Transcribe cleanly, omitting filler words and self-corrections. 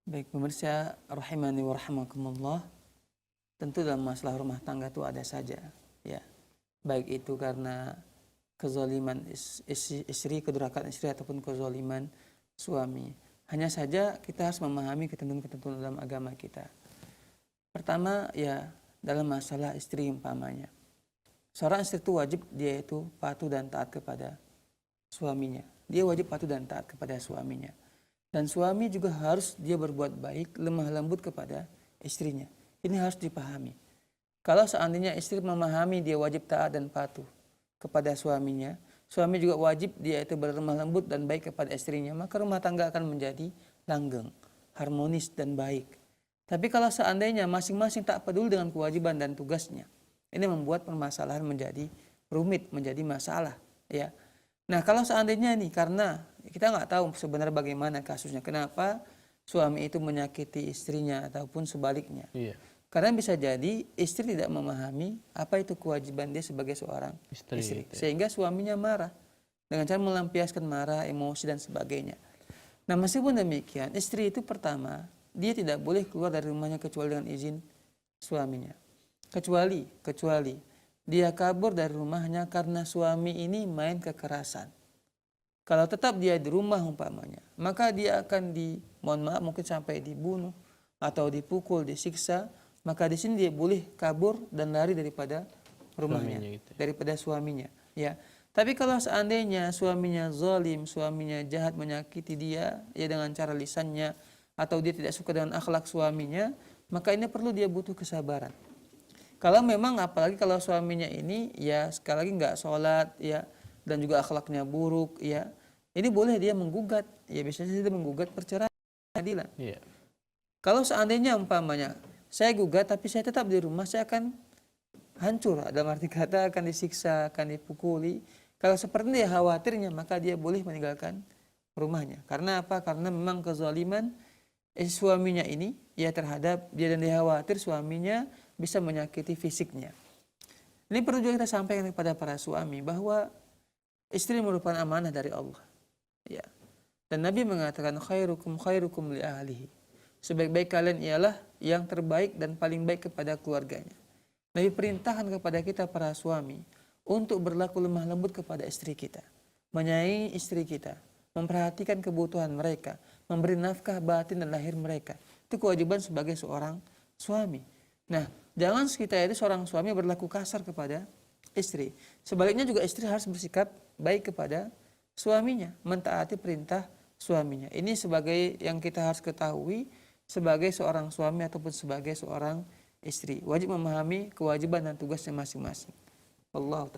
Baik pemirsa rahimani wa rahimakumullah, tentu dalam masalah rumah tangga itu ada saja ya. Baik itu karena kezaliman istri, kedurhakaan istri ataupun kezaliman suami. Hanya saja kita harus memahami ketentuan-ketentuan dalam agama kita. Pertama ya, dalam masalah istri umpamanya. Seorang istri itu wajib dia itu patuh dan taat kepada suaminya. Dia wajib patuh dan taat kepada suaminya. Dan suami juga harus dia berbuat baik, lemah lembut kepada istrinya. Ini harus dipahami. Kalau seandainya istri memahami dia wajib taat dan patuh kepada suaminya, suami juga wajib dia itu berlemah lembut dan baik kepada istrinya, maka rumah tangga akan menjadi langgeng, harmonis dan baik. Tapi kalau seandainya masing-masing tak peduli dengan kewajiban dan tugasnya, ini membuat permasalahan menjadi rumit, menjadi masalah, ya. Nah, kalau seandainya nih, karena kita nggak tahu sebenarnya bagaimana kasusnya, kenapa suami itu menyakiti istrinya ataupun sebaliknya. Iya. Karena bisa jadi istri tidak memahami apa itu kewajiban dia sebagai seorang istri. Sehingga suaminya marah dengan cara melampiaskan marah, emosi dan sebagainya. Nah, meskipun demikian, istri itu pertama, dia tidak boleh keluar dari rumahnya kecuali dengan izin suaminya. Kecuali dia kabur dari rumahnya karena suami ini main kekerasan. Kalau tetap dia di rumah umpamanya, maka dia akan mohon maaf mungkin sampai dibunuh atau dipukul, disiksa. Maka di sini dia boleh kabur dan lari daripada rumahnya, daripada suaminya. Ya. Tapi kalau seandainya suaminya zalim, suaminya jahat menyakiti dia, ya dengan cara lisannya, atau dia tidak suka dengan akhlak suaminya, maka ini perlu dia butuh kesabaran. Kalau memang apalagi kalau suaminya ini ya sekali lagi nggak sholat ya dan juga akhlaknya buruk ya, ini boleh dia menggugat ya, biasanya dia menggugat perceraian pengadilan. Iya. Kalau seandainya umpamanya saya gugat tapi saya tetap di rumah, saya akan hancur, dalam arti kata akan disiksa, akan dipukuli. Kalau seperti dia khawatirnya, maka dia boleh meninggalkan rumahnya. Karena apa? Karena memang kezaliman suaminya ini ya terhadap dia, dan dia khawatir suaminya bisa menyakiti fisiknya. Ini perlu juga kita sampaikan kepada para suami bahwa istri merupakan amanah dari Allah. Ya. Dan Nabi mengatakan khairukum li ahlihi. Sebaik-baik kalian ialah yang terbaik dan paling baik kepada keluarganya. Nabi perintahkan kepada kita para suami untuk berlaku lemah lembut kepada istri kita, menyayangi istri kita, memperhatikan kebutuhan mereka, memberi nafkah batin dan lahir mereka. Itu kewajiban sebagai seorang suami. Nah, jangan kita itu seorang suami berlaku kasar kepada istri. Sebaliknya juga istri harus bersikap baik kepada suaminya, mentaati perintah suaminya. Ini sebagai yang kita harus ketahui sebagai seorang suami ataupun sebagai seorang istri. Wajib memahami kewajiban dan tugasnya masing-masing. Wallahu ta'ala.